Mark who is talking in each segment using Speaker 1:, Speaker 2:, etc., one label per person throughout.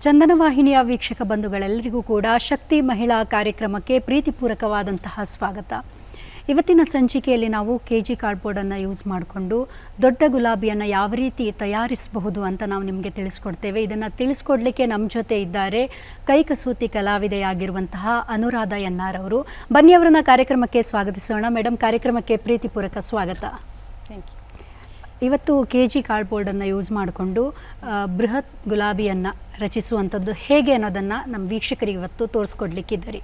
Speaker 1: ಚಂದನ ವಾಹಿನಿಯ ವೀಕ್ಷಕ ಬಂಧುಗಳೆಲ್ಲರಿಗೂ ಕೂಡ ಶಕ್ತಿ ಮಹಿಳಾ ಕಾರ್ಯಕ್ರಮಕ್ಕೆ ಪ್ರೀತಿಪೂರ್ವಕವಾದಂತಹ ಸ್ವಾಗತ. ಇವತ್ತಿನ ಸಂಚಿಕೆಯಲ್ಲಿ ನಾವು ಕೆಜಿ ಕಾರ್ಡ್ಬೋರ್ಡನ್ನು ಯೂಸ್ ಮಾಡಿಕೊಂಡು ದೊಡ್ಡ ಗುಲಾಬಿಯನ್ನು ಯಾವ ರೀತಿ ತಯಾರಿಸಬಹುದು ಅಂತ ನಾವು ನಿಮಗೆ ತಿಳಿಸ್ಕೊಡ್ತೇವೆ. ಇದನ್ನು ತಿಳಿಸ್ಕೊಡ್ಲಿಕ್ಕೆ ನಮ್ಮ ಜೊತೆ ಇದ್ದಾರೆ ಕೈಕಸೂತಿ ಕಲಾವಿದೆಯಾಗಿರುವಂತಹ ಅನುರಾಧ ಎನ್ನಾರ್ ಅವರು. ಬನ್ನಿ ಅವರನ್ನ ಕಾರ್ಯಕ್ರಮಕ್ಕೆ ಸ್ವಾಗತಿಸೋಣ. ಮೇಡಮ್, ಕಾರ್ಯಕ್ರಮಕ್ಕೆ ಪ್ರೀತಿಪೂರ್ವಕ ಸ್ವಾಗತ.
Speaker 2: Thank you.
Speaker 1: ಇವತ್ತು ಕೆಜಿ ಕಾರ್ಡ್ಬೋರ್ಡನ್ನು ಯೂಸ್ ಮಾಡಿಕೊಂಡು ಬೃಹತ್ ಗುಲಾಬಿಯನ್ನು ರಚಿಸುವಂಥದ್ದು ಹೇಗೆ ಅನ್ನೋದನ್ನು ನಮ್ಮ ವೀಕ್ಷಕರಿಗೆ ಇವತ್ತು ತೋರಿಸ್ಕೊಡ್ಲಿಕ್ಕಿದ್ದಾರೆ.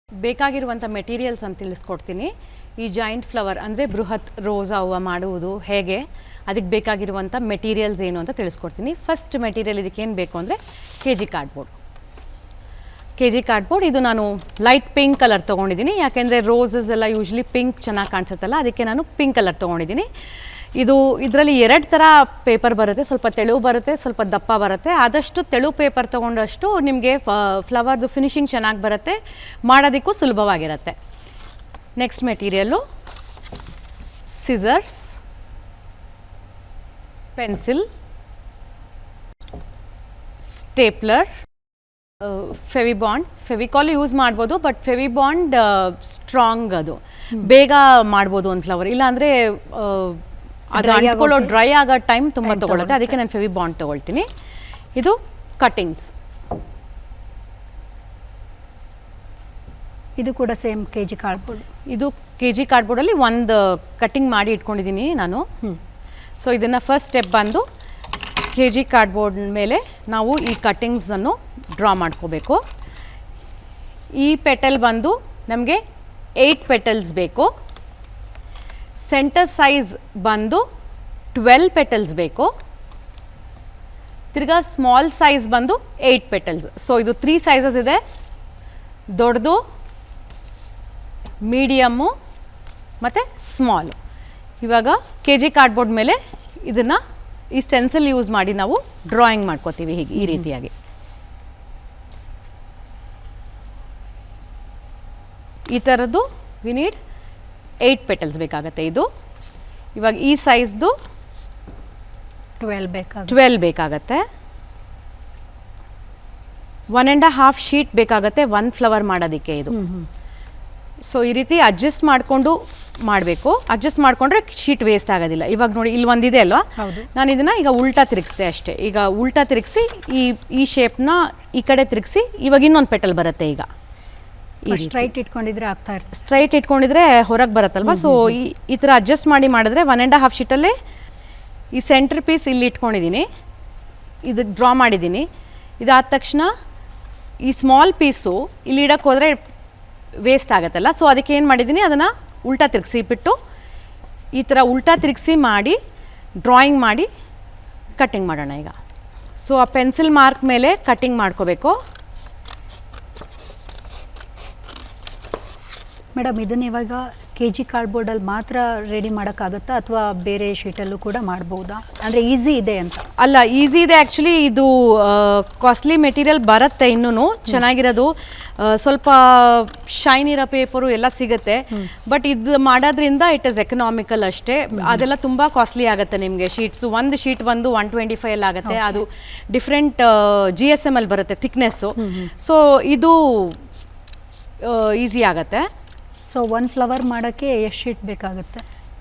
Speaker 2: ಬೇಕಾಗಿರುವಂಥ ಮೆಟೀರಿಯಲ್ಸ್ ಅಂತ ತಿಳಿಸ್ಕೊಡ್ತೀನಿ. ಈ ಜಾಯಿಂಟ್ ಫ್ಲವರ್ ಅಂದರೆ ಬೃಹತ್ ರೋಸಾ ಹೂವು ಮಾಡುವುದು ಹೇಗೆ, ಅದಕ್ಕೆ ಬೇಕಾಗಿರುವಂಥ ಮೆಟೀರಿಯಲ್ಸ್ ಏನು ಅಂತ ತಿಳಿಸ್ಕೊಡ್ತೀನಿ. ಫಸ್ಟ್ ಮೆಟೀರಿಯಲ್ ಇದಕ್ಕೇನು ಬೇಕು ಅಂದರೆ ಕೆಜಿ ಕಾರ್ಡ್ಬೋರ್ಡ್ ಇದು ನಾನು ಲೈಟ್ ಪಿಂಕ್ ಕಲರ್ ತೊಗೊಂಡಿದ್ದೀನಿ. ಯಾಕೆಂದರೆ ರೋಸಸ್ ಎಲ್ಲ ಯೂಶ್ವಲಿ ಪಿಂಕ್ ಚೆನ್ನಾಗಿ ಕಾಣಿಸುತ್ತಲ್ಲ, ಅದಕ್ಕೆ ನಾನು ಪಿಂಕ್ ಕಲರ್ ತೊಗೊಂಡಿದ್ದೀನಿ. ಇದರಲ್ಲಿ 2 ಥರ ಪೇಪರ್ ಬರುತ್ತೆ, ಸ್ವಲ್ಪ ತೆಳು ಬರುತ್ತೆ, ಸ್ವಲ್ಪ ದಪ್ಪ ಬರುತ್ತೆ. ಆದಷ್ಟು ತೆಳು ಪೇಪರ್ ತೊಗೊಂಡಷ್ಟು ನಿಮಗೆ ಫ್ಲವರ್ದು ಫಿನಿಶಿಂಗ್ ಚೆನ್ನಾಗಿ ಬರುತ್ತೆ, ಮಾಡೋದಕ್ಕೂ ಸುಲಭವಾಗಿರುತ್ತೆ. Next material scissors, pencil, stapler, Fevicol use ಮಾಡ್ಬೋದು. ಬಟ್ ಫೆವಿಬಾಂಡ್ ಸ್ಟ್ರಾಂಗ್, ಅದು ಬೇಗ ಮಾಡ್ಬೋದು ಒಂದು ಫ್ಲವರ್. ಇಲ್ಲಾಂದರೆ ಅದು ಅಂಟ್ಕೊಳ್ಳೋ ಡ್ರೈ ಆಗೋ ಟೈಮ್ ತುಂಬ ತೊಗೊಳುತ್ತೆ, ಅದಕ್ಕೆ ನಾನು ಫೆವಿಬಾಂಡ್ ತೊಗೊಳ್ತೀನಿ. ಇದು ಕಟ್ಟಿಂಗ್ಸ್,
Speaker 1: ಇದು ಕೂಡ ಸೇಮ್ ಕೆಜಿ ಕಾರ್ಡ್ಬೋರ್ಡ್.
Speaker 2: ಇದು ಕೆಜಿ ಕಾರ್ಡ್ಬೋರ್ಡಲ್ಲಿ ಒಂದು ಕಟ್ಟಿಂಗ್ ಮಾಡಿ ಇಟ್ಕೊಂಡಿದ್ದೀನಿ ನಾನು. ಸೊ ಇದನ್ನು ಫಸ್ಟ್ ಸ್ಟೆಪ್ ಬಂದು ಕೆಜಿ ಕಾರ್ಡ್ಬೋರ್ಡ್ ಮೇಲೆ ನಾವು ಈ ಕಟ್ಟಿಂಗ್ಸನ್ನು ಡ್ರಾ ಮಾಡ್ಕೋಬೇಕು. ಈ ಪೆಟಲ್ ಬಂದು ನಮಗೆ 8 ಪೆಟಲ್ಸ್ ಬೇಕು. ಸೆಂಟರ್ ಸೈಜ್ ಬಂದು 12 ಪೆಟಲ್ಸ್ ಬೇಕು. ತಿರ್ಗಾ ಸ್ಮಾಲ್ ಸೈಜ್ ಬಂದು 8 ಪೆಟಲ್ಸ್. ಸೊ ಇದು 3 ಸೈಜಸ್ ಇದೆ, ದೊಡ್ಡದು, ಮೀಡಿಯಮ್ಮು ಮತ್ತು ಸ್ಮಾಲು. ಇವಾಗ ಕೆಜಿ ಕಾರ್ಡ್ಬೋರ್ಡ್ ಮೇಲೆ ಇದನ್ನು ಈ ಸ್ಟೆನ್ಸಿಲ್ ಯೂಸ್ ಮಾಡಿ ನಾವು ಡ್ರಾಯಿಂಗ್ ಮಾಡ್ಕೋತೀವಿ ಹೀಗೆ ಈ ರೀತಿಯಾಗಿ. ಈ ಥರದ್ದು ವಿ ನೀಡ್ 8 ಪೆಟಲ್ಸ್ ಬೇಕಾಗತ್ತೆ. ಇದು ಇವಾಗ ಈ ಸೈಜ್ದು 12 ಬೇಕಾಗತ್ತೆ. 1.5 ಶೀಟ್ ಬೇಕಾಗತ್ತೆ 1 ಫ್ಲವರ್ ಮಾಡೋದಕ್ಕೆ ಇದು. ಸೊ ಈ ರೀತಿ ಅಡ್ಜಸ್ಟ್ ಮಾಡಿಕೊಂಡು ಮಾಡಬೇಕು. ಅಡ್ಜಸ್ಟ್ ಮಾಡಿಕೊಂಡ್ರೆ ಶೀಟ್ ವೇಸ್ಟ್ ಆಗೋದಿಲ್ಲ. ಇವಾಗ ನೋಡಿ, ಇಲ್ಲಿ ಒಂದಿದೆ ಅಲ್ವಾ, ನಾನು ಇದನ್ನು ಈಗ ಉಲ್ಟಾ ತಿರುಗಿಸ್ದೆ ಅಷ್ಟೇ. ಈಗ ಉಲ್ಟಾ ತಿರುಗಿಸಿ ಈ ಶೇಪ್ನ ಈ ಕಡೆ ತಿರುಗಿಸಿ ಇವಾಗ ಇನ್ನೊಂದು ಪೆಟಲ್ ಬರುತ್ತೆ. ಈಗ
Speaker 1: ಸ್ಟ್ರೈಟ್ ಇಟ್ಕೊಂಡಿದ್ರೆ ಆಗ್ತಾ ಇರುತ್ತೆ,
Speaker 2: ಸ್ಟ್ರೈಟ್ ಇಟ್ಕೊಂಡಿದ್ರೆ ಹೊರಗೆ ಬರುತ್ತಲ್ವ. ಸೊ ಈ ಥರ ಅಡ್ಜಸ್ಟ್ ಮಾಡಿದ್ರೆ 1.5 ಶೀಟಲ್ಲೇ ಈ ಸೆಂಟರ್ ಪೀಸ್ ಇಲ್ಲಿ ಇಟ್ಕೊಂಡಿದ್ದೀನಿ, ಇದಕ್ಕೆ ಡ್ರಾ ಮಾಡಿದ್ದೀನಿ. ಇದಾದ ತಕ್ಷಣ ಈ ಸ್ಮಾಲ್ ಪೀಸು ಇಲ್ಲಿ ಇಡಕ್ಕೆ ಹೋದರೆ ವೇಸ್ಟ್ ಆಗುತ್ತಲ್ಲ. ಸೊ ಅದಕ್ಕೆ ಏನು ಮಾಡಿದ್ದೀನಿ, ಅದನ್ನು ಉಲ್ಟಾ ತಿರುಗಿಸಿ ಬಿಟ್ಟು ಈ ಥರ ಉಲ್ಟಾ ತಿರುಗಿಸಿ ಮಾಡಿ ಡ್ರಾಯಿಂಗ್ ಮಾಡಿ ಕಟ್ಟಿಂಗ್ ಮಾಡೋಣ ಈಗ. ಸೊ ಆ ಪೆನ್ಸಿಲ್ ಮಾರ್ಕ್ ಮೇಲೆ ಕಟ್ಟಿಂಗ್ ಮಾಡ್ಕೋಬೇಕು.
Speaker 1: ಮೇಡಮ್, ಇದನ್ನ ಇವಾಗ ಕೆಜಿ ಕಾರ್ಡ್ಬೋರ್ಡಲ್ಲಿ ಮಾತ್ರ ರೆಡಿ ಮಾಡೋಕ್ಕಾಗುತ್ತಾ ಅಥವಾ ಬೇರೆ ಶೀಟಲ್ಲೂ ಕೂಡ ಮಾಡ್ಬೋದಾ? ಅಂದರೆ ಈಸಿ ಇದೆ ಅಂತ
Speaker 2: ಅಲ್ಲ, ಈಸಿ ಇದೆ ಆ್ಯಕ್ಚುಲಿ. ಇದು ಕಾಸ್ಟ್ಲಿ ಮೆಟೀರಿಯಲ್ ಬರುತ್ತೆ, ಇನ್ನೂ ಚೆನ್ನಾಗಿರೋದು, ಸ್ವಲ್ಪ ಶೈನ್ ಇರೋ ಪೇಪರು ಎಲ್ಲ ಸಿಗುತ್ತೆ. ಬಟ್ ಇದು ಮಾಡೋದ್ರಿಂದ ಇಟ್ ಇಸ್ ಎಕನಾಮಿಕಲ್ ಅಷ್ಟೇ. ಅದೆಲ್ಲ ತುಂಬ ಕಾಸ್ಟ್ಲಿ ಆಗುತ್ತೆ ನಿಮಗೆ. ಶೀಟ್ಸು ಒಂದು ಶೀಟ್ ಬಂದು 125 ಎಲ್ಲ ಆಗುತ್ತೆ. ಅದು ಡಿಫ್ರೆಂಟ್ GSM ಅಲ್ಲಿ ಬರುತ್ತೆ ಥಿಕ್ನೆಸ್ಸು. ಸೊ ಇದು ಈಸಿ ಆಗುತ್ತೆ.
Speaker 1: ಸೊ 1 ಫ್ಲವರ್ ಮಾಡೋಕ್ಕೆ ಎಷ್ಟು ಶೀಟ್ ಬೇಕಾಗುತ್ತೆ?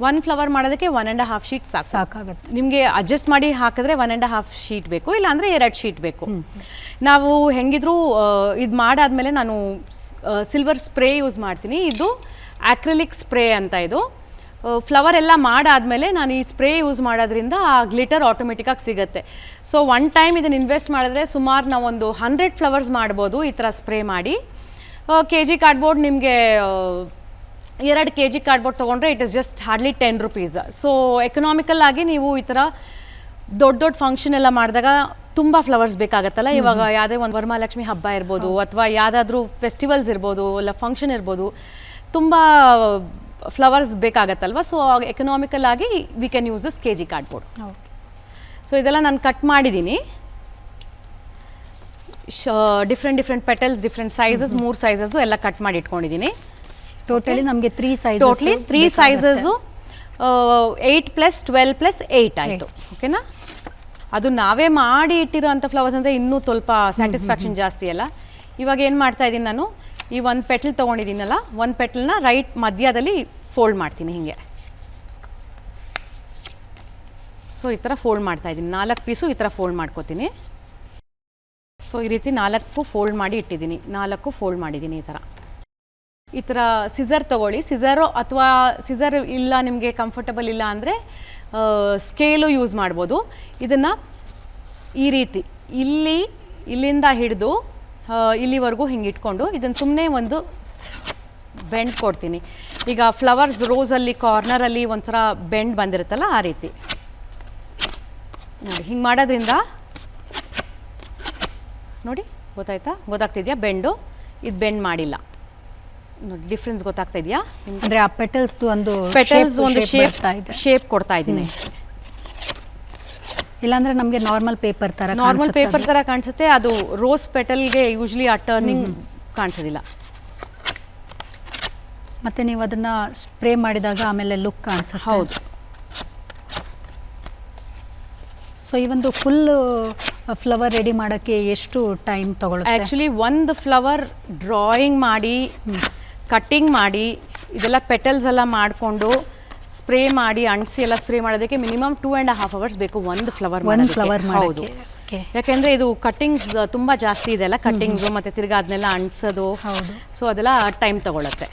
Speaker 2: 1 ಫ್ಲವರ್ ಮಾಡೋದಕ್ಕೆ 1.5 ಶೀಟ್
Speaker 1: ಸಾಕಾಗುತ್ತೆ.
Speaker 2: ನಿಮಗೆ ಅಡ್ಜಸ್ಟ್ ಮಾಡಿ ಹಾಕಿದ್ರೆ 1.5 ಶೀಟ್ ಬೇಕು, ಇಲ್ಲಾಂದರೆ 2 ಶೀಟ್ ಬೇಕು. ನಾವು ಹೆಂಗಿದ್ರು ಇದು ಮಾಡಾದ್ಮೇಲೆ ನಾನು ಸಿಲ್ವರ್ ಸ್ಪ್ರೇ ಯೂಸ್ ಮಾಡ್ತೀನಿ. ಇದು ಆಕ್ರಿಲಿಕ್ ಸ್ಪ್ರೇ ಅಂತ. ಇದು ಫ್ಲವರ್ ಎಲ್ಲ ಮಾಡಾದ್ಮೇಲೆ ನಾನು ಈ ಸ್ಪ್ರೇ ಯೂಸ್ ಮಾಡೋದ್ರಿಂದ ಆ ಗ್ಲಿಟರ್ ಆಟೋಮೆಟಿಕ್ಕಾಗಿ ಸಿಗುತ್ತೆ. ಸೊ 1 ಟೈಮ್ ಇದನ್ನು ಇನ್ವೆಸ್ಟ್ ಮಾಡಿದ್ರೆ ಸುಮಾರು ನಾವೊಂದು 100 ಫ್ಲವರ್ಸ್ ಮಾಡ್ಬೋದು ಈ ಥರ ಸ್ಪ್ರೇ ಮಾಡಿ. ಕೆಜಿ ಕಾರ್ಡ್ಬೋರ್ಡ್ ನಿಮಗೆ 2 ಕೆಜಿ ಕಾರ್ಡ್ಬೋರ್ಡ್ ತೊಗೊಂಡ್ರೆ it is just hardly 10 rupees. So economical ಆಗಿ ನೀವು ಈ ಥರ ದೊಡ್ಡ ಫಂಕ್ಷನ್ ಎಲ್ಲ ಮಾಡಿದಾಗ ತುಂಬ ಫ್ಲವರ್ಸ್ ಬೇಕಾಗತ್ತಲ್ಲ. ಇವಾಗ ಯಾವುದೇ ಒಂದು ವರಮಹಾಲಕ್ಷ್ಮಿ ಹಬ್ಬ ಇರ್ಬೋದು, ಅಥವಾ ಯಾವುದಾದ್ರೂ ಫೆಸ್ಟಿವಲ್ಸ್ ಇರ್ಬೋದು, ಇಲ್ಲ ಫಂಕ್ಷನ್ ಇರ್ಬೋದು, ತುಂಬ ಫ್ಲವರ್ಸ್ ಬೇಕಾಗತ್ತಲ್ವ. ಸೊ ಎಕನಾಮಿಕಲ್ ಆಗಿ we can use this KG cardboard. So ಇದೆಲ್ಲ ನಾನು ಕಟ್ ಮಾಡಿದ್ದೀನಿ. Different petals different sizes 3 sizes ಎಲ್ಲ ಕಟ್ ಮಾಡಿ ಇಟ್ಕೊಂಡಿದ್ದೀನಿ.
Speaker 1: ಟೋಟಲಿ ನಮಗೆ 3 ಸೈಜ್,
Speaker 2: ಟೋಟ್ಲಿ 3 ಸೈಜಸ್ಸು 8 + 12 + 8 ಆಯಿತು. ಓಕೆನಾ? ಅದು ನಾವೇ ಮಾಡಿ ಇಟ್ಟಿರೋ ಅಂಥ ಫ್ಲವರ್ಸ್ ಅಂದರೆ ಇನ್ನೂ ಸ್ವಲ್ಪ ಸ್ಯಾಟಿಸ್ಫ್ಯಾಕ್ಷನ್ ಜಾಸ್ತಿ ಅಲ್ಲ. ಇವಾಗ ಏನು ಮಾಡ್ತಾ ಇದ್ದೀನಿ ನಾನು, ಈ ಒಂದು ಪೆಟಲ್ ತೊಗೊಂಡಿದ್ದೀನಲ್ಲ, ಒಂದು ಪೆಟಲ್ನ ರೈಟ್ ಮಧ್ಯದಲ್ಲಿ ಫೋಲ್ಡ್ ಮಾಡ್ತೀನಿ ಹೀಗೆ. ಸೊ ಈ ಥರ ಫೋಲ್ಡ್ ಮಾಡ್ತಾ ಇದ್ದೀನಿ, 4 ಪೀಸು ಈ ಥರ ಫೋಲ್ಡ್ ಮಾಡ್ಕೋತೀನಿ. ಸೊ ಈ ರೀತಿ 4 ಫೋಲ್ಡ್ ಮಾಡಿ ಇಟ್ಟಿದ್ದೀನಿ, 4 ಫೋಲ್ಡ್ ಮಾಡಿದ್ದೀನಿ ಈ ಥರ ಸಿಸರ್ ತೊಗೊಳ್ಳಿ. ಸಿಸರು ಅಥವಾ ಸಿಸರ್ ಇಲ್ಲ ನಿಮಗೆ ಕಂಫರ್ಟಬಲ್ ಇಲ್ಲ ಅಂದರೆ ಸ್ಕೇಲು ಯೂಸ್ ಮಾಡ್ಬೋದು. ಇದನ್ನು ಈ ರೀತಿ ಇಲ್ಲಿಂದ ಹಿಡಿದು ಇಲ್ಲಿವರೆಗೂ ಹಿಂಗೆ ಇಟ್ಕೊಂಡು ಇದನ್ನು ಸುಮ್ಮನೆ ಒಂದು ಬೆಂಡ್ ಕೊಡ್ತೀನಿ. ಈಗ ಫ್ಲವರ್ಸ್ ರೋಸಲ್ಲಿ ಕಾರ್ನರಲ್ಲಿ ಒಂಥರ ಬೆಂಡ್ ಬಂದಿರುತ್ತಲ್ಲ, ಆ ರೀತಿ ನೋಡಿ. ಹಿಂಗೆ ಮಾಡೋದ್ರಿಂದ ನೋಡಿ ಗೊತ್ತಾಗ್ತಿದೆಯಾ ಬೆಂಡು? ಇದು ಬೆಂಡ್ ಮಾಡಿಲ್ಲ ನೋಡಿ, ಡಿಫ್ರೆನ್ಸ್ ಗೊತ್ತಾಗ್ತಾ ಇದೆಯಾ?
Speaker 1: ಅಂದರೆ ಆ ಪೆಟಲ್ಸ್ದು ಒಂದು
Speaker 2: ಶೇಪ್ ಕೊಡ್ತಾ ಇದ್ದೀನಿ.
Speaker 1: ಇಲ್ಲಾಂದ್ರೆ ನಮಗೆ ನಾರ್ಮಲ್ ಪೇಪರ್
Speaker 2: ಥರ ಕಾಣಿಸುತ್ತೆ. ಅದು ರೋಸ್ ಪೆಟಲ್ಗೆ ಯೂಶ್ವಲಿ ಆ ಟರ್ನಿಂಗ್ ಕಾಣಿಸೋದಿಲ್ಲ.
Speaker 1: ಮತ್ತೆ ನೀವು ಅದನ್ನ ಸ್ಪ್ರೇ ಮಾಡಿದಾಗ ಆಮೇಲೆ ಲುಕ್ ಕಾಣಿಸುತ್ತೆ.
Speaker 2: ಹೌದು.
Speaker 1: ಸೊ ಈ ಒಂದು ಫುಲ್ ಫ್ಲವರ್ ರೆಡಿ ಮಾಡೋಕ್ಕೆ ಎಷ್ಟು ಟೈಮ್ ತಗೊಳುತ್ತೆ?
Speaker 2: ಆ್ಯಕ್ಚುಲಿ ಒಂದು ಫ್ಲವರ್ ಡ್ರಾಯಿಂಗ್ ಮಾಡಿ, ಕಟ್ಟಿಂಗ್ ಮಾಡಿ, ಇದೆಲ್ಲ ಪೆಟಲ್ಸ್ ಎಲ್ಲ ಮಾಡಿಕೊಂಡು ಸ್ಪ್ರೇ ಮಾಡಿ ಅಂಟಿಸಿ ಎಲ್ಲ ಸ್ಪ್ರೇ ಮಾಡೋದಕ್ಕೆ ಮಿನಿಮಮ್ 2.5 hours ಬೇಕು ಒಂದು ಫ್ಲವರ್ ಹೌದು. ಯಾಕೆಂದರೆ ಇದು ಕಟ್ಟಿಂಗ್ಸ್ ತುಂಬ ಜಾಸ್ತಿ ಇದೆ ಅಲ್ಲ, ಕಟ್ಟಿಂಗ್ಸು ಮತ್ತು ತಿರ್ಗಾ ಅದನ್ನೆಲ್ಲ ಅಂಟಿಸೋದು. ಸೊ ಅದೆಲ್ಲ ಟೈಮ್ ತಗೊಳುತ್ತೆ.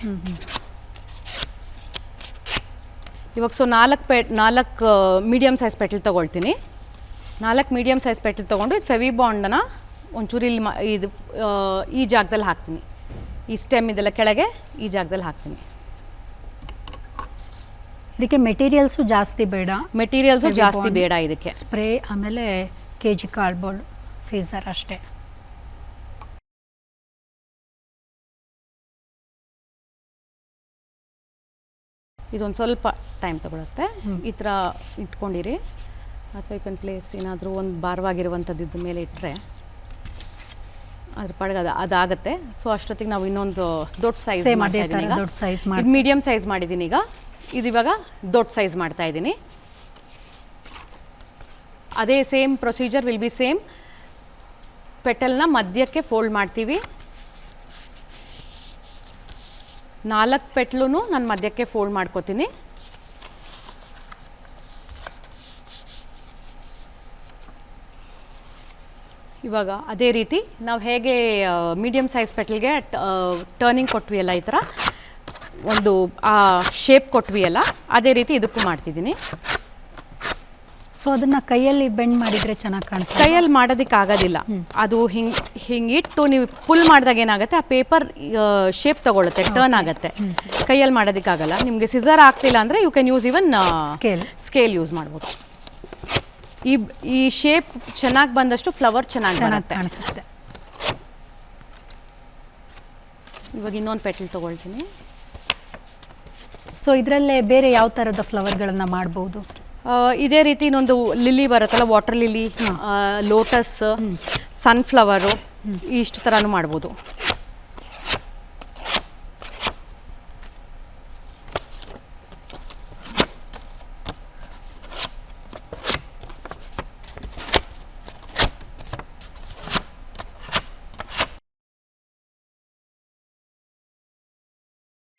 Speaker 2: ಇವಾಗ ಸೊ 4 ಮೀಡಿಯಮ್ ಸೈಜ್ ಪೆಟಲ್ ತೊಗೊಳ್ತೀನಿ. 4 ಮೀಡಿಯಮ್ ಸೈಜ್ ಪೆಟಲ್ ತೊಗೊಂಡು ಇದು ಫೆವಿಬಾಂಡನ್ನು ಒಂಚೂರು ಇಲ್ಲಿ ಇದು ಈ ಜಾಗದಲ್ಲಿ ಹಾಕ್ತೀನಿ. ಈ ಸ್ಟೆಮ್ ಇದೆಲ್ಲ ಕೆಳಗೆ ಈ ಜಾಗದಲ್ಲಿ ಹಾಕ್ತೀನಿ.
Speaker 1: ಇದಕ್ಕೆ ಮೆಟೀರಿಯಲ್ಸು ಜಾಸ್ತಿ ಬೇಡ. ಇದಕ್ಕೆ ಸ್ಪ್ರೇ ಆಮೇಲೆ kg ಕಾರ್ಡ್ಬೋರ್ಡ್, ಸೀಸರ್ ಅಷ್ಟೇ.
Speaker 2: ಇದೊಂದು ಸ್ವಲ್ಪ ಟೈಮ್ ತಗೊಳುತ್ತೆ. ಈ ಥರ ಇಟ್ಕೊಂಡಿರಿ, ಅಥವಾ ಈ ಪ್ಲೇಸ್ ಏನಾದರೂ ಒಂದು ಭಾರವಾಗಿರುವಂಥದ್ದು ಇದ್ದ ಮೇಲೆ ಇಟ್ಟರೆ ಅದ್ರ ಪಡಗ ಅದಾಗುತ್ತೆ. ಸೊ ಅಷ್ಟೊತ್ತಿಗೆ ನಾವು ಇನ್ನೊಂದು ದೊಡ್ಡ ಸೈಜ್ ಮಾಡ್ತಾ ಇದ್ದೀನಿ. ಈಗ ಮೀಡಿಯಮ್ ಸೈಜ್ ಮಾಡಿದ್ದೀನಿ. ಇದು ಇವಾಗ ದೊಡ್ಡ ಸೈಜ್ ಮಾಡ್ತಾ ಇದ್ದೀನಿ. ಅದೇ same procedure will be same. ಪೆಟಲ್ನ ಮಧ್ಯಕ್ಕೆ ಫೋಲ್ಡ್ ಮಾಡ್ತೀವಿ. 4 ಪೆಟ್ಲೂ ನಾನು ಮಧ್ಯಕ್ಕೆ ಫೋಲ್ಡ್ ಮಾಡ್ಕೋತೀನಿ. ಇವಾಗ ಅದೇ ರೀತಿ ನಾವು ಹೇಗೆ ಮೀಡಿಯಮ್ ಸೈಜ್ ಪೆಟಲ್ಗೆ ಟರ್ನಿಂಗ್ ಕೊಟ್ವಿ ಅಲ್ಲ, ಈ ಥರ ಒಂದು ಆ ಶೇಪ್ ಕೊಟ್ವಿ ಅಲ್ಲ, ಅದೇ ರೀತಿ ಇದಕ್ಕೂ ಮಾಡ್ತಿದ್ದೀನಿ.
Speaker 1: ಸೊ ಅದನ್ನು ಕೈಯಲ್ಲಿ ಬೆಂಡ್ ಮಾಡಿದರೆ ಚೆನ್ನಾಗಿ ಕಾಣಿಸುತ್ತೆ.
Speaker 2: ಕೈಯಲ್ಲಿ ಮಾಡೋದಕ್ಕಾಗೋದಿಲ್ಲ. ಅದು ಹಿಂಗಿಟ್ಟು ನೀವು ಪುಲ್ ಮಾಡಿದಾಗ ಏನಾಗುತ್ತೆ, ಆ ಪೇಪರ್ ಶೇಪ್ ತಗೊಳುತ್ತೆ, ಟರ್ನ್ ಆಗುತ್ತೆ. ಕೈಯಲ್ಲಿ ಮಾಡೋದಕ್ಕಾಗಲ್ಲ. ನಿಮಗೆ ಸಿಸರ್ ಆಗ್ತಿಲ್ಲ ಅಂದರೆ you can use even scale use ಮಾಡ್ಬೋದು. ಈ ಶೇಪ್ ಚೆನ್ನಾಗಿ ಬಂದಷ್ಟು ಫ್ಲವರ್ ಚೆನ್ನಾಗಿ ಕಾಣಿಸುತ್ತೆ. ಇವಾಗ ಇನ್ನೊಂದು ಪೆಟಲ್ ತೊಗೊಳ್ತೀನಿ.
Speaker 1: ಸೊ ಇದರಲ್ಲೇ ಬೇರೆ ಯಾವ ಥರದ ಫ್ಲವರ್ಗಳನ್ನು ಮಾಡ್ಬೋದು?
Speaker 2: ಇದೇ ರೀತಿ ಇನ್ನೊಂದು ಲಿಲಿ ಬರುತ್ತಲ್ಲ, ವಾಟರ್ ಲಿಲಿ, ಲೋಟಸ್, ಸನ್ಫ್ಲವರು, ಇಷ್ಟು ಥರನೂ ಮಾಡ್ಬೋದು.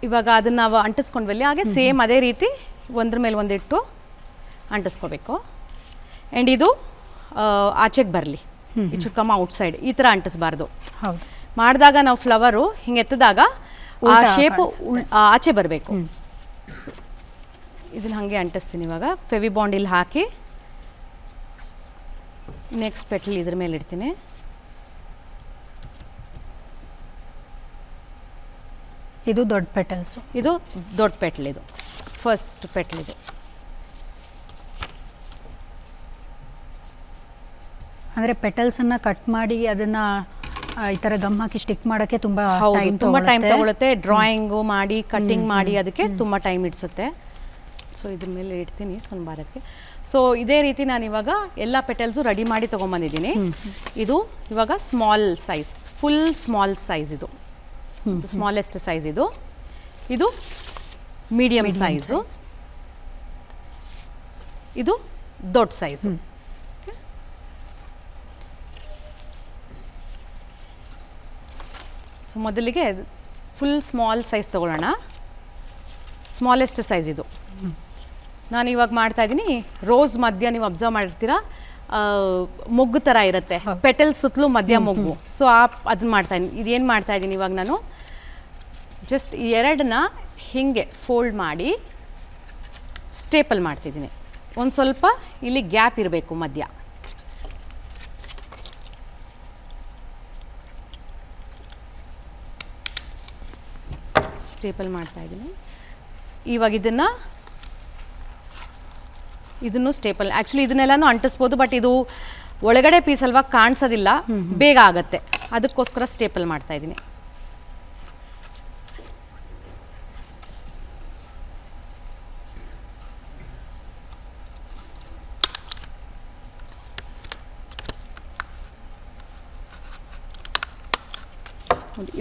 Speaker 2: ಇವಾಗ ಅದನ್ನು ನಾವು ಅಂಟಿಸ್ಕೊಂಡ್ವಲ್ಲಿ ಹಾಗೆ ಸೇಮ್ ಅದೇ ರೀತಿ ಒಂದ್ರ ಮೇಲೆ ಒಂದಿಟ್ಟು ಅಂಟಿಸ್ಕೋಬೇಕು. ಆ್ಯಂಡ್ ಇದು ಆಚೆಗೆ ಬರಲಿ, ಇಟ್ ಶುಡ್ ಕಮ್ ಔಟ್ಸೈಡ್. ಈ ಥರ ಅಂಟಿಸ್ಬಾರ್ದು. ಮಾಡಿದಾಗ ನಾವು ಫ್ಲವರು ಹಿಂಗೆ ಎತ್ತಿದಾಗ ಆ ಶೇಪು ಆಚೆ ಬರಬೇಕು. ಇದನ್ನು ಹಾಗೆ ಅಂಟಿಸ್ತೀನಿ. ಇವಾಗ ಫೆವಿಬಾಂಡ್ ಇಲ್ಲಿ ಹಾಕಿ ನೆಕ್ಸ್ಟ್ ಪೆಟಲ್ ಇದ್ರ ಮೇಲೆ ಇಡ್ತೀನಿ.
Speaker 1: ಇದು ದೊಡ್ಡ ಪೆಟಲ್ಸು.
Speaker 2: ಇದು ದೊಡ್ಡ ಪೆಟಲ್, ಇದು ಫಸ್ಟ್ ಪೆಟಲ್. ಇದು
Speaker 1: ಅಂದರೆ ಪೆಟಲ್ಸನ್ನು ಕಟ್ ಮಾಡಿ ಅದನ್ನು ಈ ಥರ ಗಮ್ ಹಾಕಿ ಸ್ಟಿಕ್ ಮಾಡೋಕ್ಕೆ ತುಂಬ
Speaker 2: ಟೈಮ್ ತಗೊಳುತ್ತೆ. ಡ್ರಾಯಿಂಗು ಮಾಡಿ, ಕಟ್ಟಿಂಗ್ ಮಾಡಿ ಅದಕ್ಕೆ ತುಂಬ ಟೈಮ್ ಇಡ್ಸುತ್ತೆ. ಸೊ ಇದ್ರ ಮೇಲೆ ಇಡ್ತೀನಿ ಸೋಮವಾರಕ್ಕೆ. ಸೊ ಇದೇ ರೀತಿ ನಾನು ಇವಾಗ ಎಲ್ಲ ಪೆಟಲ್ಸು ರೆಡಿ ಮಾಡಿ ತೊಗೊಂಬಂದಿದ್ದೀನಿ. ಇದು ಇವಾಗ small size, full small size, ಇದು ಸ್ಮಾಲೆಸ್ಟ್ ಸೈಜ್, ಇದು ಮೀಡಿಯಮ್ ಸೈಜು, ಇದು ದೊಡ್ಡ ಸೈಜು. ಸೊ ಮೊದಲಿಗೆ ಫುಲ್ ಸ್ಮಾಲ್ ಸೈಜ್ ತೊಗೊಳ್ಳೋಣ. ಸ್ಮಾಲೆಸ್ಟ್ ಸೈಜ್ ಇದು. ನಾನು ಇವಾಗ ಮಾಡ್ತಾಯಿದ್ದೀನಿ ರೋಸ್ ಮಧ್ಯ, ನೀವು ಅಬ್ಸರ್ವ್ ಮಾಡಿರ್ತೀರಾ ಮೊಗ್ಗು ಥರ ಇರುತ್ತೆ, ಪೆಟಲ್ ಸುತ್ತಲೂ ಮಧ್ಯ ಮೊಗ್ಗು. ಸೊ ಅದನ್ನ ಮಾಡ್ತಾಯಿದ್ದೀನಿ. ಇದೇನು ಮಾಡ್ತಾಯಿದ್ದೀನಿ ಇವಾಗ ನಾನು ಜಸ್ಟ್ ಎರಡನ್ನ ಹೀಗೆ ಫೋಲ್ಡ್ ಮಾಡಿ ಸ್ಟೇಪಲ್ ಮಾಡ್ತಿದ್ದೀನಿ. ಒಂದು ಸ್ವಲ್ಪ ಇಲ್ಲಿ ಗ್ಯಾಪ್ ಇರಬೇಕು ಮಧ್ಯ. ಸ್ಟೇಪಲ್ ಮಾಡ್ತಾಯಿದ್ದೀನಿ. ಇವಾಗ ಇದನ್ನು ಸ್ಟೇಪಲ್, ಆ್ಯಕ್ಚುಲಿ ಇದನ್ನೆಲ್ಲನೂ ಅಂಟಿಸ್ಬೋದು, ಬಟ್ ಇದು ಒಳಗಡೆ ಪೀಸ್ ಅಲ್ವಾ, ಕಾಣಿಸೋದಿಲ್ಲ, ಬೇಗ ಆಗುತ್ತೆ, ಅದಕ್ಕೋಸ್ಕರ ಸ್ಟೇಪಲ್ ಮಾಡ್ತಾಯಿದ್ದೀನಿ.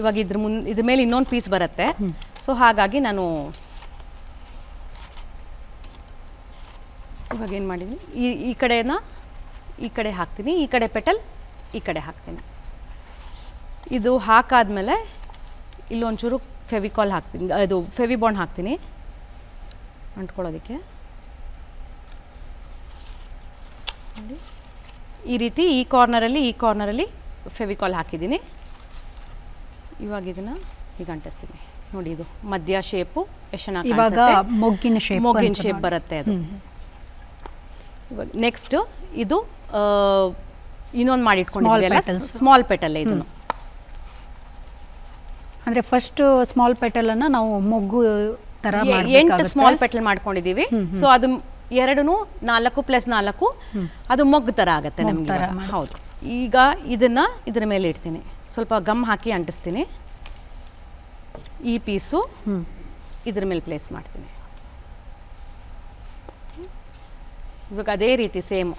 Speaker 2: ಇವಾಗ ಇದ್ರ ಮೇಲೆ ಇನ್ನೊಂದು ಪೀಸ್ ಬರುತ್ತೆ. ಸೊ ಹಾಗಾಗಿ ನಾನು ಇವಾಗ ಏನು ಮಾಡಿದ್ದೀನಿ, ಈ ಕಡೆನ ಈ ಕಡೆ ಹಾಕ್ತೀನಿ, ಈ ಕಡೆ ಪೆಟಲ್ ಈ ಕಡೆ ಹಾಕ್ತೀನಿ. ಇದು ಹಾಕಾದ್ಮೇಲೆ ಇಲ್ಲೊಂಚೂರು ಫೆವಿಕಾಲ್ ಹಾಕ್ತೀನಿ, ಇದು ಫೆವಿಬಾಂಡ್ ಹಾಕ್ತೀನಿ ಅಂಟ್ಕೊಳ್ಳೋದಕ್ಕೆ. ಈ ರೀತಿ ಈ ಕಾರ್ನರಲ್ಲಿ ಫೆವಿಕಾಲ್ ಹಾಕಿದ್ದೀನಿ. ಇವಾಗ ಇದನ್ನು ಹೀಗೆ ಅಂಟಿಸ್ತೀನಿ. ನೋಡಿ, ಇದು ಮಧ್ಯ ಶೇಪು ಎಷ್ಟು ಚೆನ್ನಾಗಿ ಕಾಣಿಸುತ್ತೆ, ಮೊಗ್ಗಿನ ಶೇಪ್ ಬರುತ್ತೆ ಅದು. ಇವಾಗ ನೆಕ್ಸ್ಟ್ ಇದು ಇನ್ನೊಂದು ಮಾಡಿಟ್ಕೊಂಡಿದ್ದೀವಲ್ಲ, ಸ್ಮಾಲ್ ಪೆಟಲ್. ಇದನ್ನು
Speaker 1: ಅಂದರೆ ಫಸ್ಟ್ ಸ್ಮಾಲ್ ಪೆಟಲನ್ನು ನಾವು ಮೊಗ್ಗು ಥರ
Speaker 2: 8 ಸ್ಮಾಲ್ ಪೆಟಲ್ ಮಾಡ್ಕೊಂಡಿದ್ದೀವಿ. ಸೊ ಅದು 2 4 + 4 ಅದು ಮೊಗ್ಗು ಥರ ಆಗುತ್ತೆ ನಮಗೆ. ಹೌದು. ಈಗ ಇದರ ಮೇಲೆ ಇಡ್ತೀನಿ, ಸ್ವಲ್ಪ ಗಮ್ ಹಾಕಿ ಅಂಟಿಸ್ತೀನಿ. ಈ ಪೀಸು ಇದ್ರ ಮೇಲೆ ಪ್ಲೇಸ್ ಮಾಡ್ತೀನಿ. ಇವಾಗ ಅದೇ ರೀತಿ ಸೇಮ್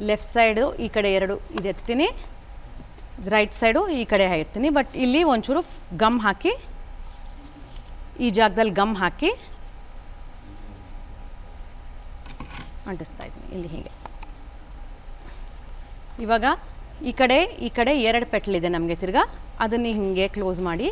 Speaker 2: ಲೆಫ್ಟ್ ಸೈಡು ಈ ಕಡೆ 2 ಇದು ಎತ್ತೀನಿ, ರೈಟ್ ಸೈಡು ಈ ಕಡೆ ಇರ್ತೀನಿ. ಬಟ್ ಇಲ್ಲಿ ಒಂಚೂರು ಗಮ್ ಹಾಕಿ, ಈ ಜಾಗದಲ್ಲಿ ಗಮ್ ಹಾಕಿ ಅಂಟಿಸ್ತಾ ಇದ್ದೀನಿ ಇಲ್ಲಿ ಹೀಗೆ. ಇವಾಗ ಈ ಕಡೆ 2 ಪೆಟ್ಲಿದೆ ನಮಗೆ, ತಿರ್ಗಾ ಅದನ್ನು ಹೀಗೆ ಕ್ಲೋಸ್ ಮಾಡಿ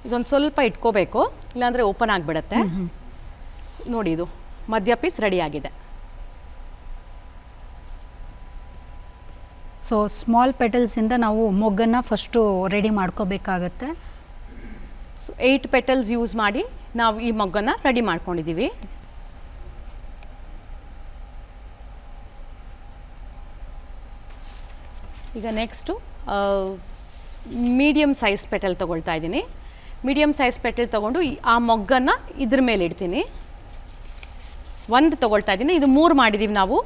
Speaker 2: ಇದೊಂದು ಸ್ವಲ್ಪ ಇಟ್ಕೋಬೇಕು, ಇಲ್ಲಾಂದರೆ ಓಪನ್ ಆಗಿಬಿಡುತ್ತೆ. ನೋಡಿ, ಇದು ಮಧ್ಯ ಪೀಸ್ ರೆಡಿ ಆಗಿದೆ.
Speaker 1: ಸೊ ಸ್ಮಾಲ್ ಪೆಟಲ್ಸಿಂದ ನಾವು ಮೊಗ್ಗನ್ನು ಫಸ್ಟು ರೆಡಿ ಮಾಡ್ಕೋಬೇಕಾಗತ್ತೆ.
Speaker 2: ಸೊ 8 ಪೆಟಲ್ಸ್ ಯೂಸ್ ಮಾಡಿ ನಾವು ಈ ಮೊಗ್ಗನ್ನು ರೆಡಿ ಮಾಡ್ಕೊಂಡಿದ್ದೀವಿ. ಈಗ ನೆಕ್ಸ್ಟು ಮೀಡಿಯಮ್ ಸೈಜ್ ಪೆಟಲ್ ತೊಗೊಳ್ತಾ ಇದ್ದೀನಿ. ಮೀಡಿಯಮ್ ಸೈಜ್ ಪೆಟಲ್ ತೊಗೊಂಡು ಆ ಮೊಗ್ಗನ್ನು ಇದ್ರ ಮೇಲೆ ಇಡ್ತೀನಿ. 1 ತೊಗೊಳ್ತಾ ಇದ್ದೀನಿ. ಇದು 3 ಮಾಡಿದ್ದೀವಿ ನಾವು,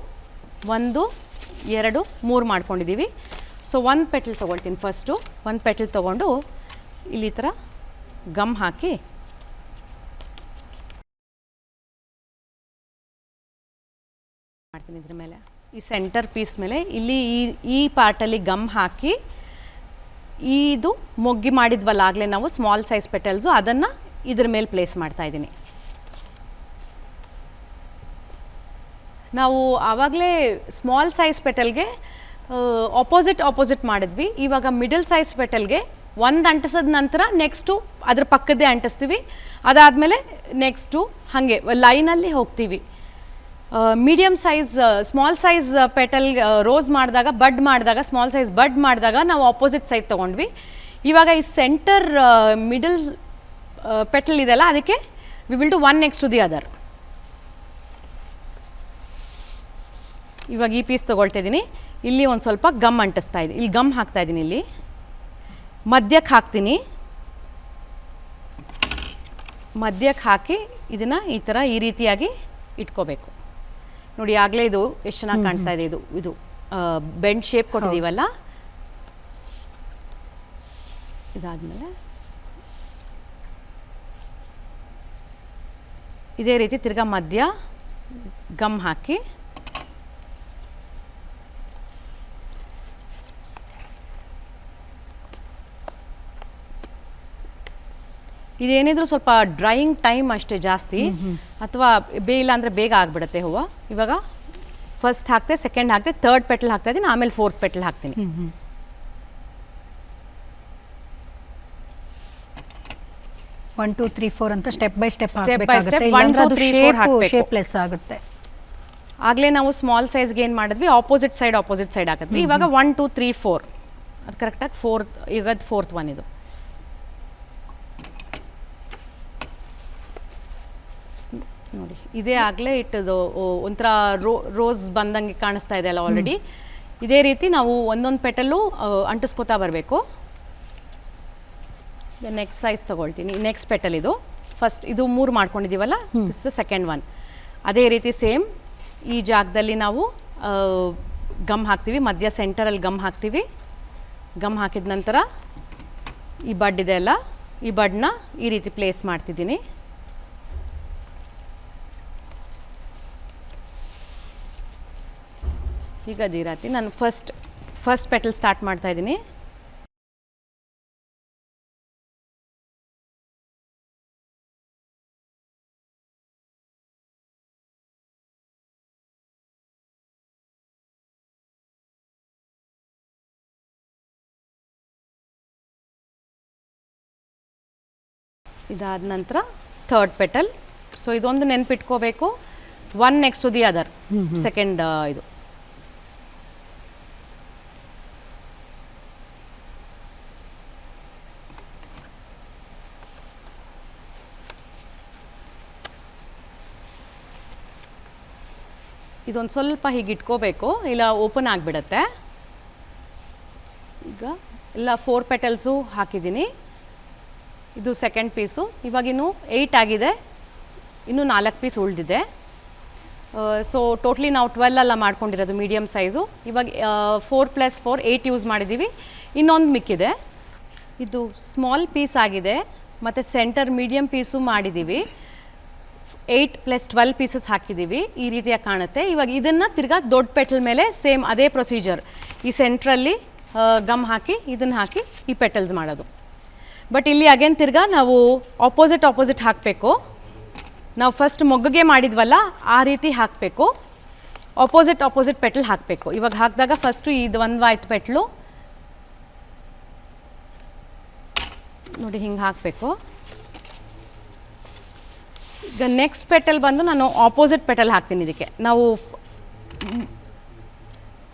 Speaker 2: 1 2 3 ಮಾಡ್ಕೊಂಡಿದ್ದೀವಿ. ಸೊ 1 ಪೆಟಲ್ ತೊಗೊಳ್ತೀನಿ. ಫಸ್ಟು 1 ಪೆಟಲ್ ತೊಗೊಂಡು ಇಲ್ಲಿ ಈ ಥರ ಗಮ್ ಹಾಕಿ ಮಾಡ್ತೀನಿ. ಇದ್ರ ಮೇಲೆ ಈ ಸೆಂಟರ್ ಪೀಸ್ ಮೇಲೆ ಇಲ್ಲಿ ಈ ಪಾರ್ಟಲ್ಲಿ ಗಮ್ ಹಾಕಿ, ಇದು ಮೊಗ್ಗಿ ಮಾಡಿದ್ವಲ್ಲ ಆಗಲೇ ನಾವು ಸ್ಮಾಲ್ ಸೈಜ್ ಪೆಟಲ್ಸು, ಅದನ್ನು ಇದ್ರ ಮೇಲೆ ಪ್ಲೇಸ್ ಮಾಡ್ತಾಯಿದ್ದೀನಿ. ನಾವು ಆವಾಗಲೇ ಸ್ಮಾಲ್ ಸೈಜ್ ಪೆಟಲ್ಗೆ ಆಪೋಸಿಟ್ ಮಾಡಿದ್ವಿ. ಇವಾಗ ಮಿಡಲ್ ಸೈಜ್ ಪೆಟಲ್ಗೆ 1 ಅಂಟಿಸಿದ ನಂತರ ನೆಕ್ಸ್ಟು ಅದ್ರ ಪಕ್ಕದ್ದೇ ಅಂಟಿಸ್ತೀವಿ. ಅದಾದಮೇಲೆ ನೆಕ್ಸ್ಟು ಹಾಗೆ ಲೈನಲ್ಲಿ ಹೋಗ್ತೀವಿ. Medium size small size petal rose ಮಾಡಿದಾಗ, ಸ್ಮಾಲ್ ಸೈಜ್ ಬಡ್ ಮಾಡಿದಾಗ ನಾವು ಆಪೋಸಿಟ್ ಸೈಡ್ ತೊಗೊಂಡ್ವಿ. ಇವಾಗ ಈ ಸೆಂಟರ್ ಮಿಡಲ್ ಪೆಟಲ್ ಇದೆಲ್ಲ, ಅದಕ್ಕೆ we will do 1 next to the other. ಇವಾಗ ಈ ಪೀಸ್ ತೊಗೊಳ್ತಿದ್ದೀನಿ. ಇಲ್ಲಿ ಒಂದು ಸ್ವಲ್ಪ ಗಮ್ ಅಂಟಿಸ್ತಾ ಇದ್ದೀನಿ, ಇಲ್ಲಿ ಗಮ್ ಹಾಕ್ತಾ ಇದ್ದೀನಿ, ಇಲ್ಲಿ ಮಧ್ಯಕ್ಕೆ ಹಾಕ್ತೀನಿ. ಮಧ್ಯಕ್ಕೆ ಹಾಕಿ ಇದನ್ನು ಈ ಥರ ಈ ರೀತಿಯಾಗಿ ಇಟ್ಕೋಬೇಕು. ನೋಡಿ ಆಗಲೇ ಇದು ಎಷ್ಟು ಚೆನ್ನಾಗಿ ಕಾಣ್ತಾ ಇದೆ. ಇದು ಬೆಂಡ್ ಶೇಪ್ ಕೊಟ್ಟಿದ್ದೀವಲ್ಲ, ಇದಾದ್ಮೇಲೆ ಇದೇ ರೀತಿ ತಿರ್ಗಾ ಮಧ್ಯ ಗಮ್ ಹಾಕಿ ಇದೇನಿದ್ರು ಸ್ವಲ್ಪ ಡ್ರೈಯಿಂಗ್ ಟೈಮ್ ಅಷ್ಟೇ ಜಾಸ್ತಿ, ಅಥವಾ ಇಲ್ಲ ಅಂದರೆ ಬೇಗ ಆಗಿಬಿಡುತ್ತೆ ಹೂವು. ಇವಾಗ ಫಸ್ಟ್ ಹಾಕ್ತೆ, ಸೆಕೆಂಡ್ ಹಾಕ್ತೆ, ಥರ್ಡ್ ಪೆಟಲ್ ಹಾಕ್ತಾ ಇದ್ದೀನಿ, ಆಮೇಲೆ ಫೋರ್ತ್ ಪೆಟಲ್ ಹಾಕ್ತೀನಿ.
Speaker 1: 1 2 3 4 ಅಂತ step by step
Speaker 2: Step by step 1 2 3 4 ಹಾಕಬೇಕು.
Speaker 1: ಶೇಪ್ಲೆಸ್ ಆಗುತ್ತೆ.
Speaker 2: ಆಗಲೇ ನಾವು ಸ್ಮಾಲ್ ಸೈಜ್ಗೆ ಏನು ಮಾಡಿದ್ವಿ, ಆಪೋಸಿಟ್ ಸೈಡ್ ಹಾಕಿದ್ವಿ. ಇವಾಗ 1 2 3 4 ಅದು ಕರೆಕ್ಟಾಗಿ ಫೋರ್ತ್, ಈಗ ಫೋರ್ತ್ ಒನ್ ಇದು. ನೋಡಿ ಇದೇ ಆಗಲೇ ಇಟ್ಟದು ಒಂಥರ ರೋಸ್ ಬಂದಂಗೆ ಕಾಣಿಸ್ತಾ ಇದೆ ಅಲ್ಲ ಆಲ್ರೆಡಿ. ಇದೇ ರೀತಿ ನಾವು ಒಂದೊಂದು ಪೆಟಲ್ಲು ಅಂಟಿಸ್ಕೋತಾ ಬರಬೇಕು. ನೆಕ್ಸ್ಟ್ ಸೈಜ್ ತೊಗೊಳ್ತೀನಿ. ನೆಕ್ಸ್ಟ್ ಪೆಟಲ್ ಇದು ಫಸ್ಟ್, ಇದು 3 ಮಾಡ್ಕೊಂಡಿದ್ದೀವಲ್ಲ, ದಿಸ್ ಇಸ್ ಸೆಕೆಂಡ್ ಒನ್. ಅದೇ ರೀತಿ ಸೇಮ್ ಈ ಜಾಗದಲ್ಲಿ ನಾವು ಗಮ್ ಹಾಕ್ತೀವಿ, ಮಧ್ಯ ಸೆಂಟರಲ್ಲಿ ಗಮ್ ಹಾಕ್ತೀವಿ. ಗಮ್ ಹಾಕಿದ ನಂತರ ಈ ಬಡ್ ಇದೆ ಅಲ್ಲ, ಈ ಬಡ್ನ ಈ ರೀತಿ ಪ್ಲೇಸ್ ಮಾಡ್ತಿದ್ದೀನಿ. ಈಗ ಅದಿರಾತಿ ನಾನು ಫಸ್ಟ್ ಪೆಟಲ್ ಸ್ಟಾರ್ಟ್ ಮಾಡ್ತಾ ಇದ್ದೀನಿ. ಇದಾದ ನಂತರ ಥರ್ಡ್ ಪೆಟಲ್. ಸೊ ಇದೊಂದು ನೆನ್ಪಿಟ್ಕೋಬೇಕು, one next to the other, second ಇದು. ಇದೊಂದು ಸ್ವಲ್ಪ ಹೀಗೆ ಇಟ್ಕೋಬೇಕು, ಇಲ್ಲ ಓಪನ್ ಆಗಿಬಿಡತ್ತೆ. ಈಗ ಎಲ್ಲ 4 ಪೆಟಲ್ಸು ಹಾಕಿದ್ದೀನಿ. ಇದು ಸೆಕೆಂಡ್ ಪೀಸು. ಇವಾಗಿನ್ನು 8 ಆಗಿದೆ, ಇನ್ನೂ 4 ಪೀಸ್ ಉಳಿದಿದೆ. ಸೊ ಟೋಟ್ಲಿ ನಾವು 12 ಎಲ್ಲ ಮಾಡ್ಕೊಂಡಿರೋದು ಮೀಡಿಯಮ್ ಸೈಜು. ಇವಾಗ 4 + 4 8 ಯೂಸ್ ಮಾಡಿದ್ದೀವಿ. ಇನ್ನೊಂದು ಮಿಕ್ಕಿದೆ, ಇದು ಸ್ಮಾಲ್ ಪೀಸ್ ಆಗಿದೆ, ಮತ್ತು ಸೆಂಟರ್ ಮೀಡಿಯಮ್ ಪೀಸು ಮಾಡಿದ್ದೀವಿ. 8 + 12 ಪೀಸಸ್ ಹಾಕಿದ್ದೀವಿ. ಈ ರೀತಿಯಾಗಿ ಕಾಣುತ್ತೆ. ಇವಾಗ ಇದನ್ನು ತಿರ್ಗಾ ದೊಡ್ಡ ಪೆಟಲ್ ಮೇಲೆ ಸೇಮ್ ಅದೇ ಪ್ರೊಸೀಜರ್, ಈ ಸೆಂಟ್ರಲ್ಲಿ ಗಮ್ ಹಾಕಿ ಇದನ್ನು ಹಾಕಿ ಈ ಪೆಟಲ್ಸ್ ಮಾಡೋದು. ಬಟ್ ಇಲ್ಲಿ ಅಗೇನ್ ತಿರ್ಗಾ ನಾವು ಆಪೋಸಿಟ್ ಹಾಕಬೇಕು. ನಾವು ಫಸ್ಟ್ ಮೊಗ್ಗಿಗೆ ಮಾಡಿದ್ವಲ್ಲ ಆ ರೀತಿ ಹಾಕಬೇಕು. ಆಪೋಸಿಟ್ ಪೆಟಲ್ ಹಾಕಬೇಕು. ಇವಾಗ ಹಾಕಿದಾಗ ಫಸ್ಟು ಇದು ಒಂದು ಆಯ್ತು ಪೆಟ್ಲು ನೋಡಿ, ಹಿಂಗೆ ಹಾಕಬೇಕು. ಈಗ ನೆಕ್ಸ್ಟ್ ಪೆಟಲ್ ಬಂದು ನಾನು ಆಪೋಸಿಟ್ ಪೆಟಲ್ ಹಾಕ್ತೀನಿ. ಇದಕ್ಕೆ ನಾವು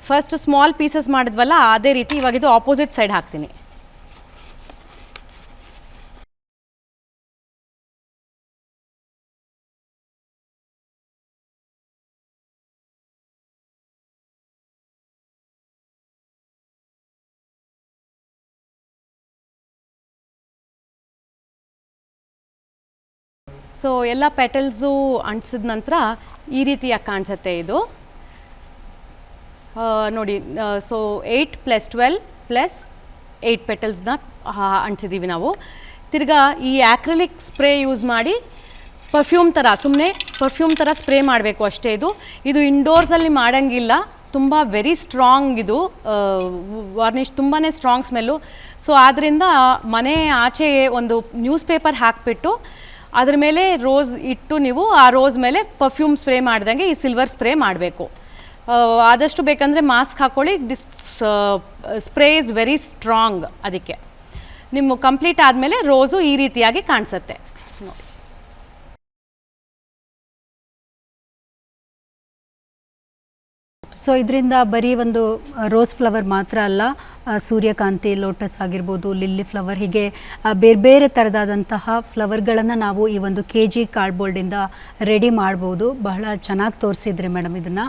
Speaker 2: ಫಸ್ಟ್ ಸ್ಮಾಲ್ ಪೀಸಸ್ ಮಾಡಿದ್ವಲ್ಲ ಅದೇ ರೀತಿ ಇವಾಗ ಇದು ಆಪೋಸಿಟ್ ಸೈಡ್ ಹಾಕ್ತೀನಿ. ಸೊ ಎಲ್ಲ ಪೆಟಲ್ಸು ಅಂಟಿಸಿದ ನಂತರ ಈ ರೀತಿಯಾಗಿ ಕಾಣಿಸುತ್ತೆ ಇದು ನೋಡಿ. ಸೊ 8 + 12 + 8 ಪೆಟಲ್ಸ್ನ ಅಂಟಿಸಿದ್ದೀವಿ ನಾವು. ತಿರ್ಗಾ ಈ ಆ್ಯಕ್ರಿಲಿಕ್ ಸ್ಪ್ರೇ ಯೂಸ್ ಮಾಡಿ ಪರ್ಫ್ಯೂಮ್ ಥರ ಸ್ಪ್ರೇ ಮಾಡಬೇಕು ಅಷ್ಟೇ. ಇದು ಇಂಡೋರ್ಸಲ್ಲಿ ಮಾಡೋಂಗಿಲ್ಲ, ತುಂಬ ವೆರಿ ಸ್ಟ್ರಾಂಗ್ ಇದು ವಾರ್ನಿಷ್, ತುಂಬಾ ಸ್ಟ್ರಾಂಗ್ ಸ್ಮೆಲ್ಲು. ಸೊ ಆದ್ದರಿಂದ ಮನೆ ಆಚೆ ಒಂದು ನ್ಯೂಸ್ ಪೇಪರ್ ಹಾಕಿಬಿಟ್ಟು ಅದ್ರ ಮೇಲೆ ರೋಸ್ ಇಟ್ಟು ನೀವು ಆ ರೋಸ್ ಮೇಲೆ ಪರ್ಫ್ಯೂಮ್ ಸ್ಪ್ರೇ ಮಾಡ್ದಂಗೆ ಈ ಸಿಲ್ವರ್ ಸ್ಪ್ರೇ ಮಾಡಬೇಕು. ಆದಷ್ಟು ಬೇಕಂದರೆ ಮಾಸ್ಕ್ ಹಾಕ್ಕೊಳ್ಳಿ. This spray is very strong. ಅದಕ್ಕೆ ನಿಮ್ಮ ಕಂಪ್ಲೀಟ್ ಆದಮೇಲೆ ರೋಸು ಈ ರೀತಿಯಾಗಿ ಕಾಣಿಸುತ್ತೆ ನೋಡಿ.
Speaker 1: ಸೊ ಇದರಿಂದ ಬರೀ ಒಂದು ರೋಸ್ ಫ್ಲವರ್ ಮಾತ್ರ ಅಲ್ಲ, ಸೂರ್ಯಕಾಂತಿ, ಲೋಟಸ್ ಆಗಿರ್ಬೋದು, ಲಿಲ್ಲಿ ಫ್ಲವರ್, ಹೀಗೆ ಬೇರೆ ಬೇರೆ ಥರದಾದಂತಹ ಫ್ಲವರ್ಗಳನ್ನು ನಾವು ಈ ಒಂದು KG ಕಾರ್ಡ್ಬೋರ್ಡಿಂದ ರೆಡಿ ಮಾಡ್ಬೋದು. ಬಹಳ ಚೆನ್ನಾಗಿ ತೋರಿಸಿದ್ರಿ ಮೇಡಮ್ ಇದನ್ನು.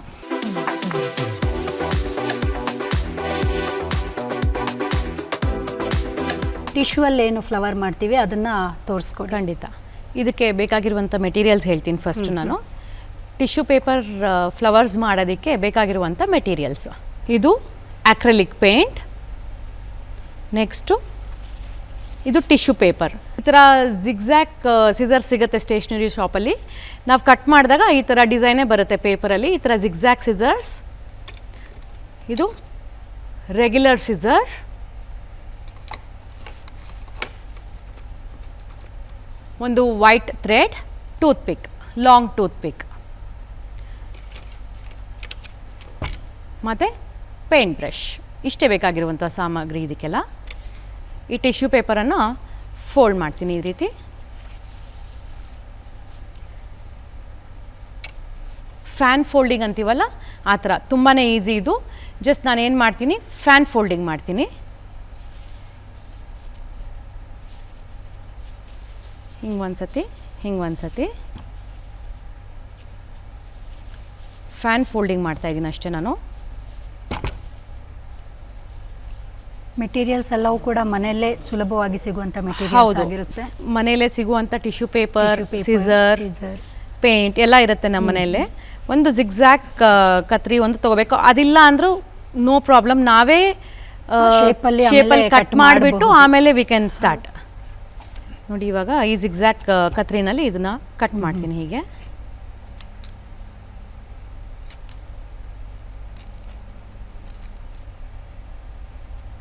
Speaker 1: ಟಿಶ್ಯೂಲ್ಲಿ ಏನು ಫ್ಲವರ್ ಮಾಡ್ತೀವಿ ಅದನ್ನು ತೋರಿಸ್ಕೊಡಿ.
Speaker 2: ಖಂಡಿತ. ಇದಕ್ಕೆ ಬೇಕಾಗಿರುವಂಥ ಮೆಟೀರಿಯಲ್ಸ್ ಹೇಳ್ತೀನಿ ಫಸ್ಟ್ ನಾನು. ಟಿಶ್ಯೂ ಪೇಪರ್ ಫ್ಲವರ್ಸ್ ಮಾಡೋದಕ್ಕೆ ಬೇಕಾಗಿರುವಂಥ ಮೆಟೀರಿಯಲ್ಸ್. ಇದು ಆಕ್ರಿಲಿಕ್ ಪೇಂಟ್, ನೆಕ್ಸ್ಟು ಇದು ಟಿಶ್ಯೂ ಪೇಪರ್. ಈ ಥರ ಜಿಗ್ಜ್ಯಾಕ್ ಸಿಸರ್ಸ್ ಸಿಗುತ್ತೆ ಸ್ಟೇಷ್ನರಿ ಶಾಪಲ್ಲಿ. ನಾವು ಕಟ್ ಮಾಡಿದಾಗ ಈ ಥರ ಡಿಸೈನೇ ಬರುತ್ತೆ ಪೇಪರಲ್ಲಿ, ಈ ಥರ ಜಿಗ್ಜ್ಯಾಕ್ ಸಿಸರ್ಸ್. ಇದು ರೆಗ್ಯುಲರ್ ಸಿಸರ್, ಒಂದು ವೈಟ್ ಥ್ರೆಡ್, ಟೂತ್ ಪಿಕ್, ಲಾಂಗ್ ಟೂತ್ ಪಿಕ್, ಮತ್ತು ಪೇಂಟ್ ಬ್ರಷ್. ಇಷ್ಟೇ ಬೇಕಾಗಿರುವಂಥ ಸಾಮಗ್ರಿ ಇದಕ್ಕೆಲ್ಲ. ಈ ಟಿಶ್ಯೂ ಪೇಪರನ್ನು ಫೋಲ್ಡ್ ಮಾಡ್ತೀನಿ ಈ ರೀತಿ. ಫ್ಯಾನ್ ಫೋಲ್ಡಿಂಗ್ ಅಂತೀವಲ್ಲ ಆ ಥರ ತುಂಬಾ ಈಸಿ ಇದು. ಜಸ್ಟ್ ನಾನು ಏನು ಮಾಡ್ತೀನಿ, ಫ್ಯಾನ್ ಫೋಲ್ಡಿಂಗ್ ಮಾಡ್ತೀನಿ. ಹಿಂಗೆ ಒಂದು ಸತಿ, ಹಿಂಗೆ ಒಂದು ಸತಿ ಫ್ಯಾನ್ ಫೋಲ್ಡಿಂಗ್ ಮಾಡ್ತಾಯಿದ್ದೀನಿ ಅಷ್ಟೇ ನಾನು.
Speaker 1: ಮೆಟೀರಿಯಲ್ಸ್ ಎಲ್ಲವೂ ಕೂಡ ಮನೆಯಲ್ಲೇ ಸುಲಭವಾಗಿ ಸಿಗುವಂಥ ಮೆಟೀರಿಯಲ್ಸ್
Speaker 2: ಹೌದು,
Speaker 1: ಆಗಿರುತ್ತೆ.
Speaker 2: ಮನೆಯಲ್ಲೇ ಸಿಗುವಂಥ ಟಿಶ್ಯೂ ಪೇಪರ್, ಸಿಸರ್, ಪೇಂಟ್ ಎಲ್ಲ ಇರುತ್ತೆ ನಮ್ಮ ಮನೆಯಲ್ಲೇ. ಒಂದು ಜಿಗ್ಜ್ಯಾಕ್ ಕತ್ರಿ ಒಂದು ತೊಗೋಬೇಕು. ಅದಿಲ್ಲ ಅಂದರೂ ನೋ ಪ್ರಾಬ್ಲಮ್, ನಾವೇ ಶೇಪಲ್ಲಿ ಕಟ್ ಮಾಡಿಬಿಟ್ಟು ಆಮೇಲೆ ವಿ ಕ್ಯಾನ್ ಸ್ಟಾರ್ಟ್. ನೋಡಿ ಇವಾಗ ಈ ಜಿಗ್ಜ್ಯಾಕ್ ಕತ್ರಿನಲ್ಲಿ ಇದನ್ನ ಕಟ್ ಮಾಡ್ತೀನಿ ಹೀಗೆ.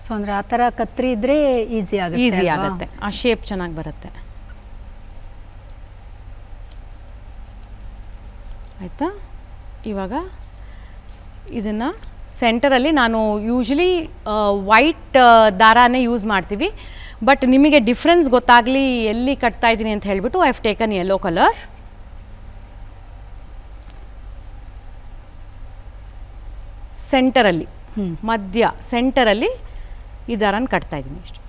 Speaker 1: ಸೊ ಅಂದರೆ ಆ ಥರ ಕತ್ರಿ ಇದ್ದರೆ ಈಸಿ
Speaker 2: ಆಗುತ್ತೆ, ಆ ಶೇಪ್ ಚೆನ್ನಾಗಿ ಬರುತ್ತೆ. ಆಯಿತಾ? ಇವಾಗ ಇದನ್ನು ಸೆಂಟರಲ್ಲಿ ನಾನು ಯೂಶ್ವಲಿ ವೈಟ್ ದಾರಾನೇ ಯೂಸ್ ಮಾಡ್ತೀವಿ. ಬಟ್ ನಿಮಗೆ ಡಿಫ್ರೆನ್ಸ್ ಗೊತ್ತಾಗಲಿ ಎಲ್ಲಿ ಕಟ್ತಾ ಇದ್ದೀನಿ ಅಂತ ಹೇಳಿಬಿಟ್ಟು I have taken yellow colour. ಸೆಂಟರಲ್ಲಿ, ಮಧ್ಯ ಸೆಂಟರಲ್ಲಿ ಈ ದಾರನ ಕಟ್ತಾ ಇದ್ದೀನಿ ಅಷ್ಟೇ.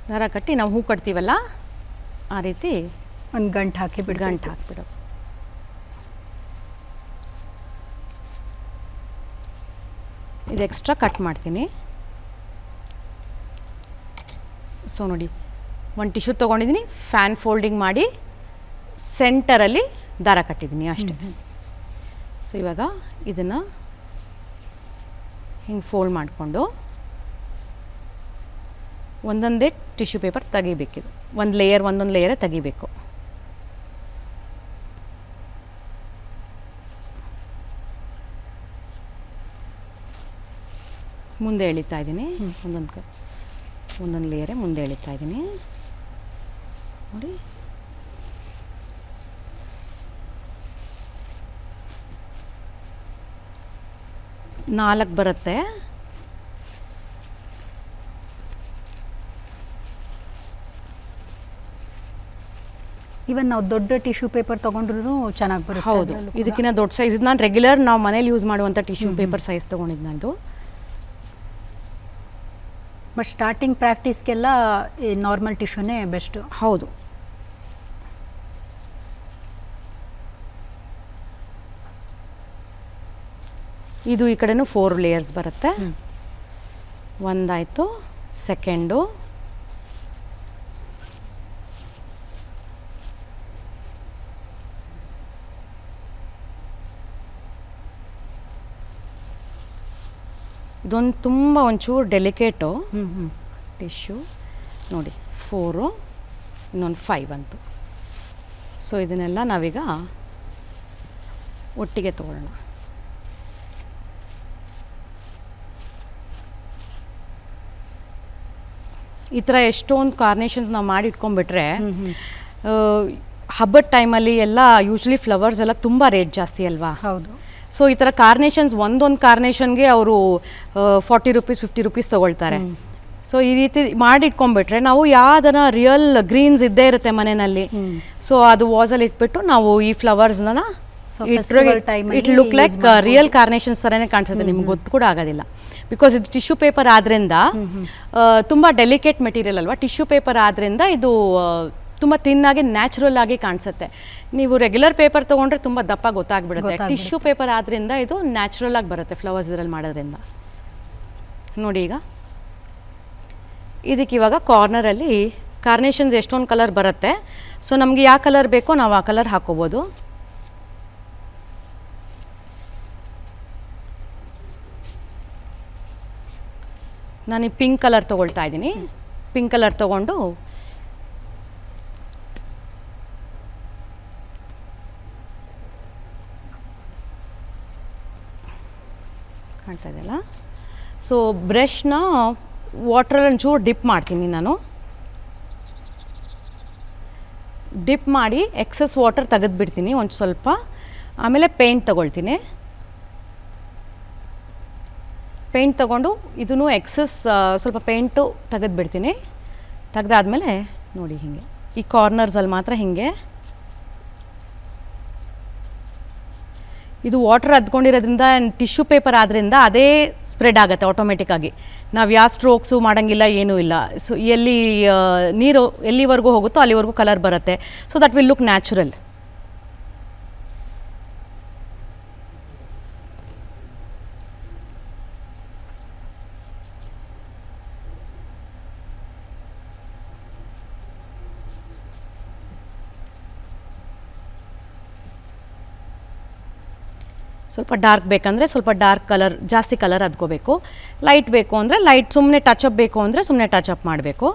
Speaker 2: ದಾರ ಕಟ್ಟಿ ನಾವು ಹೂ ಕಟ್ತೀವಲ್ಲ ಆ ರೀತಿ
Speaker 1: ಒಂದು ಗಂಟು ಹಾಕಿಬಿಟ್ಟು
Speaker 2: ಹಾಕ್ಬಿಡೋದು. ಇದು ಎಕ್ಸ್ಟ್ರಾ ಕಟ್ ಮಾಡ್ತೀನಿ. ಸೊ ನೋಡಿ, ಒಂದು ಟಿಶ್ಯೂ ತೊಗೊಂಡಿದ್ದೀನಿ, ಫ್ಯಾನ್ ಫೋಲ್ಡಿಂಗ್ ಮಾಡಿ ಸೆಂಟರಲ್ಲಿ ದಾರ ಕಟ್ಟಿದ್ದೀನಿ ಅಷ್ಟೇ. ಸೊ ಇವಾಗ ಇದನ್ನು ಹಿಂಗೆ ಫೋಲ್ಡ್ ಮಾಡಿಕೊಂಡು ಒಂದೊಂದೇ ಟಿಶ್ಯೂ ಪೇಪರ್ ತೆಗಿಬೇಕಿದು. ಒಂದು ಲೇಯರ್ ಒಂದೊಂದು ಲೇಯರೇ ತೆಗಿಬೇಕು. ಮುಂದೆ ಎಳಿತಾ ಇದ್ದೀನಿ, ಒಂದೊಂದು ಲೇಯರೇ ಮುಂದೆ ಎಳಿತಾ ಇದ್ದೀನಿ ನೋಡಿ. ನಾಲ್ಕು ಬರುತ್ತೆ.
Speaker 1: ಇವನ್ ನಾವು ದೊಡ್ಡ ಟಿಶ್ಯೂ ಪೇಪರ್ ತೊಗೊಂಡ್ರೂ ಚೆನ್ನಾಗಿ ಬರುತ್ತೆ.
Speaker 2: ಹೌದು, ಇದಕ್ಕಿಂತ ದೊಡ್ಡ ಸೈಜ್. ಇದು ನಾನು ರೆಗ್ಯುಲರ್ ನಾವು ಮನೇಲಿ ಯೂಸ್ ಮಾಡುವಂಥ ಟಿಶ್ಯೂ ಪೇಪರ್ ಸೈಜ್ ತೊಗೊಂಡಿದ್ದು ನಂದು.
Speaker 1: ಬಟ್ ಸ್ಟಾರ್ಟಿಂಗ್ ಪ್ರಾಕ್ಟೀಸ್ಗೆಲ್ಲ ಈ ನಾರ್ಮಲ್ ಟಿಶ್ಯೂನೇ ಬೆಸ್ಟು.
Speaker 2: ಹೌದು. ಇದು ಈ ಕಡೆನೂ 4 ಲೇಯರ್ಸ್ ಬರುತ್ತೆ. ಒಂದಾಯಿತು, ಸೆಕೆಂಡು, ಇದೊಂದು ತುಂಬ ಒಂಚೂರು ಡೆಲಿಕೇಟು ಟಿಶ್ಯೂ ನೋಡಿ. 4, ಇನ್ನೊಂದು 5 ಅಂತು. ಸೊ ಇದನ್ನೆಲ್ಲ ನಾವೀಗ ಒಟ್ಟಿಗೆ ತಗೊಳ್ಳೋಣ. ಈ ಥರ ಎಷ್ಟೊಂದು ಕಾರ್ನೇಷನ್ಸ್ ನಾವು ಮಾಡಿ ಇಟ್ಕೊಂಡ್ಬಿಟ್ರೆ ಹಬ್ಬದ ಟೈಮಲ್ಲಿ ಎಲ್ಲ ಯೂಶ್ವಲಿ ಫ್ಲವರ್ಸ್ ಎಲ್ಲ ತುಂಬ ರೇಟ್ ಜಾಸ್ತಿ ಅಲ್ವಾ?
Speaker 1: ಹೌದು.
Speaker 2: ಸೊ ಈ ಥರ ಕಾರ್ನೇಷನ್ಸ್ ಒಂದೊಂದು ಕಾರ್ನೇಷನ್ಗೆ ಅವರು 40 ರೂಪೀಸ್ 50 ರೂಪೀಸ್ ತೊಗೊಳ್ತಾರೆ. ಸೊ ಈ ರೀತಿ ಮಾಡಿ ಇಟ್ಕೊಂಡ್ಬಿಟ್ರೆ ನಾವು ಯಾವ್ದನ್ನ ರಿಯಲ್ ಗ್ರೀನ್ಸ್ ಇದ್ದೇ ಇರುತ್ತೆ ಮನೆಯಲ್ಲಿ. ಸೊ ಅದು ವಾಸಲ್ಲಿ ಇಟ್ಬಿಟ್ಟು ನಾವು ಈ ಫ್ಲವರ್ಸ್ನ ಇಟ್ ಲುಕ್ ಲೈಕ್ ರಿಯಲ್ ಕಾರ್ನೇಷನ್ಸ್ ಥರನೇ ಕಾಣಿಸುತ್ತೆ. ನಿಮ್ಗೆ ಗೊತ್ತು ಕೂಡ ಆಗೋದಿಲ್ಲ. ಬಿಕಾಸ್ ಇದು ಟಿಶ್ಯೂ ಪೇಪರ್ ಆದ್ದರಿಂದ ತುಂಬ ಡೆಲಿಕೇಟ್ ಮೆಟೀರಿಯಲ್ ಅಲ್ವಾ. ಟಿಶ್ಯೂ ಪೇಪರ್ ಆದ್ದರಿಂದ ಇದು ತುಂಬ ತಿನ್ನಾಗಿ ನ್ಯಾಚುರಲ್ ಆಗಿ ಕಾಣಿಸುತ್ತೆ. ನೀವು ರೆಗ್ಯುಲರ್ ಪೇಪರ್ ತೊಗೊಂಡ್ರೆ ತುಂಬ ದಪ್ಪ ಗೊತ್ತಾಗ್ಬಿಡುತ್ತೆ. ಟಿಶ್ಯೂ ಪೇಪರ್ ಆದ್ದರಿಂದ ಇದು ನ್ಯಾಚುರಲ್ ಆಗಿ ಬರುತ್ತೆ ಫ್ಲವರ್ಸ್ ಇದರಲ್ಲಿ ಮಾಡೋದ್ರಿಂದ. ನೋಡಿ ಈಗ ಇದಕ್ಕೆ ಇವಾಗ ಕಾರ್ನರಲ್ಲಿ ಕಾರ್ನೇಷನ್ಸ್ ಎಷ್ಟೊಂದು ಕಲರ್ ಬರುತ್ತೆ. ಸೊ ನಮಗೆ ಯಾವ ಕಲರ್ ಬೇಕೋ ನಾವು ಆ ಕಲರ್ ಹಾಕೋಬೋದು. ನಾನು ಈ ಪಿಂಕ್ ಕಲರ್ ತೊಗೊಳ್ತಾ ಇದ್ದೀನಿ. ಪಿಂಕ್ ಕಲರ್ ತೊಗೊಂಡು ಕಾಣ್ತಾ ಇದೆಯಲ್ಲ, ಸೊ ಬ್ರಷ್ನ ವಾಟ್ರಲ್ಲಿ ಒಂಚೂರು ಡಿಪ್ ಮಾಡ್ತೀನಿ ನಾನು. ಡಿಪ್ ಮಾಡಿ ಎಕ್ಸಸ್ ವಾಟರ್ ತೆಗೆದುಬಿಡ್ತೀನಿ ಒಂದು ಸ್ವಲ್ಪ. ಆಮೇಲೆ ಪೇಂಟ್ ತೊಗೊಳ್ತೀನಿ. ಪೇಂಟ್ ತೊಗೊಂಡು ಇದನ್ನು ಎಕ್ಸಸ್ ಸ್ವಲ್ಪ ಪೇಂಟು ತೆಗೆದುಬಿಡ್ತೀನಿ. ತೆಗೆದಾದ್ಮೇಲೆ ನೋಡಿ ಹೀಗೆ ಈ ಕಾರ್ನರ್ಸಲ್ಲಿ ಮಾತ್ರ ಹೀಗೆ ಇದು ವಾಟರ್ ಅದ್ಕೊಂಡಿರೋದ್ರಿಂದ ಟಿಶ್ಯೂ ಪೇಪರ್ ಆದ್ದರಿಂದ ಅದೇ ಸ್ಪ್ರೆಡ್ ಆಗುತ್ತೆ ಆಟೋಮೆಟಿಕ್ಕಾಗಿ. ನಾವು ಯಾವ ಸ್ಟ್ರೋಕ್ಸು ಮಾಡೋಂಗಿಲ್ಲ, ಏನೂ ಇಲ್ಲ. ಸೊ ಎಲ್ಲಿ ನೀರು ಎಲ್ಲಿವರೆಗೂ ಹೋಗುತ್ತೋ ಅಲ್ಲಿವರೆಗೂ ಕಲರ್ ಬರುತ್ತೆ. So that will look natural. ಸ್ವಲ್ಪ ಡಾರ್ಕ್ ಬೇಕಂದರೆ ಸ್ವಲ್ಪ ಡಾರ್ಕ್ ಕಲರ್, ಜಾಸ್ತಿ ಕಲರ್ ಅದ್ಕೋಬೇಕು. ಲೈಟ್ ಬೇಕು ಅಂದರೆ ಲೈಟ್, ಸುಮ್ಮನೆ ಟಚಪ್ ಬೇಕು ಅಂದರೆ ಸುಮ್ಮನೆ ಟಚಪ್ ಮಾಡಬೇಕು.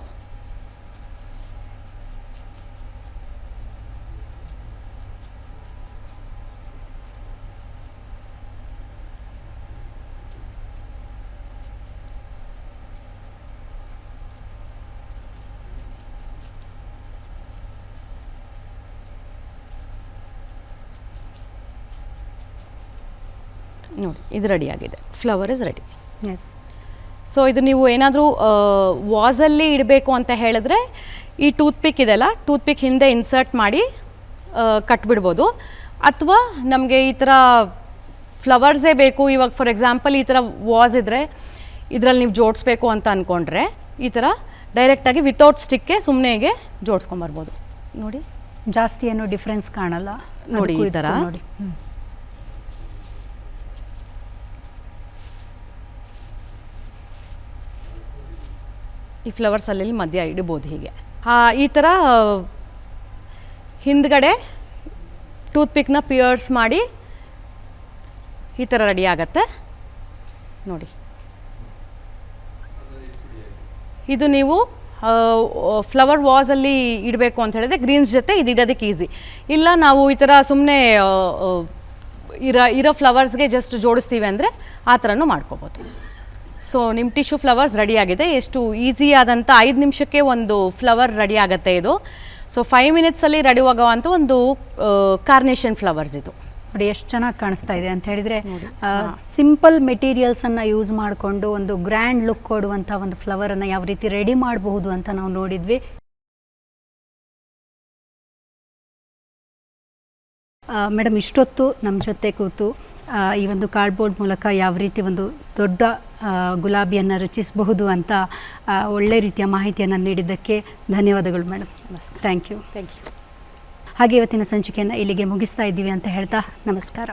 Speaker 2: ನೋಡಿ ಇದು ರೆಡಿಯಾಗಿದೆ. Flower is ready.
Speaker 1: Yes.
Speaker 2: So ಇದು ನೀವು ಏನಾದರೂ ವಾಸಲ್ಲಿ ಇಡಬೇಕು ಅಂತ ಹೇಳಿದ್ರೆ ಈ ಟೂತ್ಪಿಕ್ ಇದೆಲ್ಲ, ಟೂತ್ಪಿಕ್ ಹಿಂದೆ ಇನ್ಸರ್ಟ್ ಮಾಡಿ ಕಟ್ಬಿಡ್ಬೋದು. ಅಥವಾ ನಮಗೆ ಈ ಥರ ಫ್ಲವರ್ಸೇ ಬೇಕು, ಇವಾಗ ಫಾರ್ ಎಕ್ಸಾಂಪಲ್ ಈ ಥರ ವಾಸ್ ಇದ್ದರೆ ಇದರಲ್ಲಿ ನೀವು ಜೋಡಿಸ್ಬೇಕು ಅಂತ ಅಂದ್ಕೊಂಡ್ರೆ ಈ ಥರ ಡೈರೆಕ್ಟಾಗಿ ವಿತೌಟ್ ಸ್ಟಿಕ್ಕೆ ಸುಮ್ಮನೆಗೆ ಜೋಡಿಸ್ಕೊಂಬರ್ಬೋದು. ನೋಡಿ
Speaker 1: ಜಾಸ್ತಿ ಏನೋ ಡಿಫ್ರೆನ್ಸ್ ಕಾಣಲ್ಲ.
Speaker 2: ನೋಡಿ ಈ ಥರ
Speaker 1: ನೋಡಿ.
Speaker 2: ಈ ಫ್ಲವರ್ಸ್ ಅಲ್ಲಿ ಮಧ್ಯ ಇಡ್ಬೋದು ಹೀಗೆ. ಈ ಥರ ಹಿಂದ್ಗಡೆ ಟೂತ್ಪಿಕ್ನ ಪಿಯರ್ಸ್ ಮಾಡಿ ಈ ಥರ ರೆಡಿ ಆಗತ್ತೆ ನೋಡಿ. ಇದು ನೀವು ಫ್ಲವರ್ ವಾಸಲ್ಲಿ ಇಡಬೇಕು ಅಂತ ಹೇಳಿದ್ರೆ ಗ್ರೀನ್ಸ್ ಜೊತೆ ಇದು ಇಡೋದಕ್ಕೆ ಈಸಿ. ಇಲ್ಲ ನಾವು ಈ ಥರ ಸುಮ್ಮನೆ ಇರೋ ಫ್ಲವರ್ಸ್ಗೆ ಜಸ್ಟ್ ಜೋಡಿಸ್ತೀವಿ ಅಂದರೆ ಆ ಥರನೂ ಮಾಡ್ಕೋಬೋದು. ಸೊ ನಿಮ್ಮ ಟಿಶ್ಯೂ ಫ್ಲವರ್ಸ್ ರೆಡಿಯಾಗಿದೆ. ಎಷ್ಟು ಈಸಿ ಆದಂಥ 5 ನಿಮಿಷಕ್ಕೆ ಒಂದು ಫ್ಲವರ್ ರೆಡಿ ಆಗುತ್ತೆ ಇದು. ಸೊ 5 ಮಿನಿಟ್ಸಲ್ಲಿ ರೆಡಿ ಆಗೋವಂಥ ಒಂದು ಕಾರ್ನೇಷನ್ ಫ್ಲವರ್ಸ್ ಇದು.
Speaker 1: ನೋಡಿ ಎಷ್ಟು ಚೆನ್ನಾಗಿ ಕಾಣಿಸ್ತಾ ಇದೆ ಅಂತ ಹೇಳಿದರೆ, ಸಿಂಪಲ್ ಮೆಟೀರಿಯಲ್ಸನ್ನು ಯೂಸ್ ಮಾಡಿಕೊಂಡು ಒಂದು ಗ್ರ್ಯಾಂಡ್ ಲುಕ್ ಕೊಡುವಂಥ ಒಂದು ಫ್ಲವರನ್ನು ಯಾವ ರೀತಿ ರೆಡಿ ಮಾಡಬಹುದು ಅಂತ ನಾವು ನೋಡಿದ್ವಿ. ಮೇಡಮ್ ಇಷ್ಟೊತ್ತು ನಮ್ಮ ಜೊತೆ ಕೂತು ಈ ಒಂದು ಕಾರ್ಡ್ಬೋರ್ಡ್ ಮೂಲಕ ಯಾವ ರೀತಿ ಒಂದು ದೊಡ್ಡ ಗುಲಾಬಿಯನ್ನು ರಚಿಸಬಹುದು ಅಂತ ಒಳ್ಳೆ ರೀತಿಯ ಮಾಹಿತಿಯನ್ನು ನೀಡಿದ್ದಕ್ಕೆ ಧನ್ಯವಾದಗಳು madam. Thank you.
Speaker 2: Thank you.
Speaker 1: ಹಾಗೆ ಇವತ್ತಿನ ಸಂಚಿಕೆಯನ್ನು ಇಲ್ಲಿಗೆ ಮುಗಿಸ್ತಾ ಇದ್ದೀವಿ ಅಂತ ಹೇಳ್ತಾ ನಮಸ್ಕಾರ.